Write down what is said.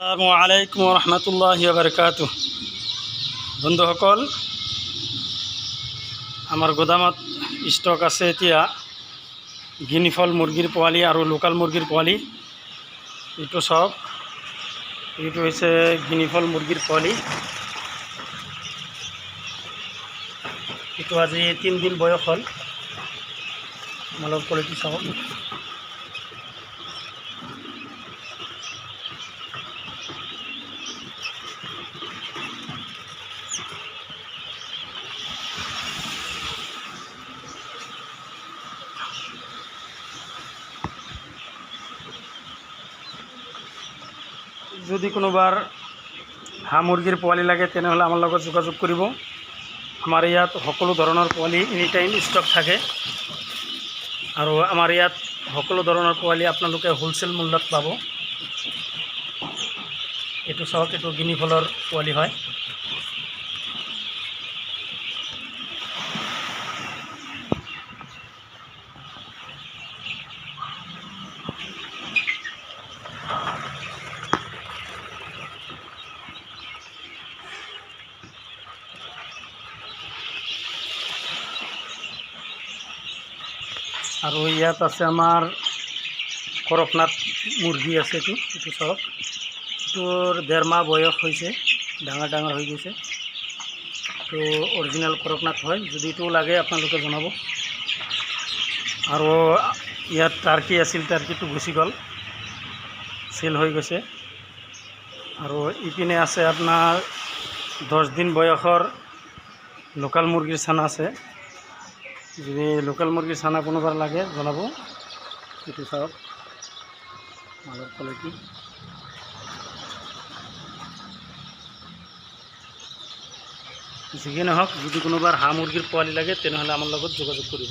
আসসালামু আলাইকুম ৰহমতুল্লাহি বাৰকাতুহ। বন্ধুসকল, আমাৰ গোদামত ষ্টক আছে এতিয়া গিনিফল মুৰ্গীৰ পোৱালি আৰু লোকাল মুৰ্গীৰ পোৱালি। এইটো চাওক, এইটো হৈছে গিনিফল মুৰ্গীৰ পোৱালি। এইটো আজি 3 দিন বয়স হ'ল। মালৰ কোৱালিটি চাওক। যদি কোনোবাৰ হাঁহ মুৰ্গীৰ পোৱালি লাগে তেনেহ'লে আমাৰ লগত যোগাযোগ কৰিব। আমাৰ ইয়াত সকলো ধৰণৰ পোৱালি এনি টাইম ষ্টক থাকে আৰু আমাৰ ইয়াত সকলো ধৰণৰ পোৱালি আপোনালোকে হোলচেল মূল্যত পাব। এইটো চাওক, এইটো গিনিফলৰ পোৱালি হয়। আৰু ইয়াত আছে আমাৰ কৰকনাথ মুৰ্গী আছে। এইটো চাওক, এইটোৰ 1.5 মাহ বয়স হৈছে, ডাঙৰ হৈ গৈছে। তো অৰিজিনেল কৰকনাথ হয়। যদি এইটো লাগে আপোনালোকে জনাব। আৰু ইয়াত টাৰ্কি আছিল, টাৰ্কিটো গুচি গ'ল, চেল হৈ গৈছে। আৰু ইপিনে আছে আপোনাৰ 10 দিন বয়সৰ লোকাল মুৰ্গীৰ চানা আছে। যদি লোকাল মুৰ্গীৰ চানা কোনোবাৰ লাগে জনাব। এইটো চাওক, মালৰ কোৱালিটি। যিকি নহওক, যদি কোনোবাৰ হাঁহ মুৰ্গীৰ পোৱালি লাগে তেনেহ'লে আমাৰ লগত যোগাযোগ কৰিব।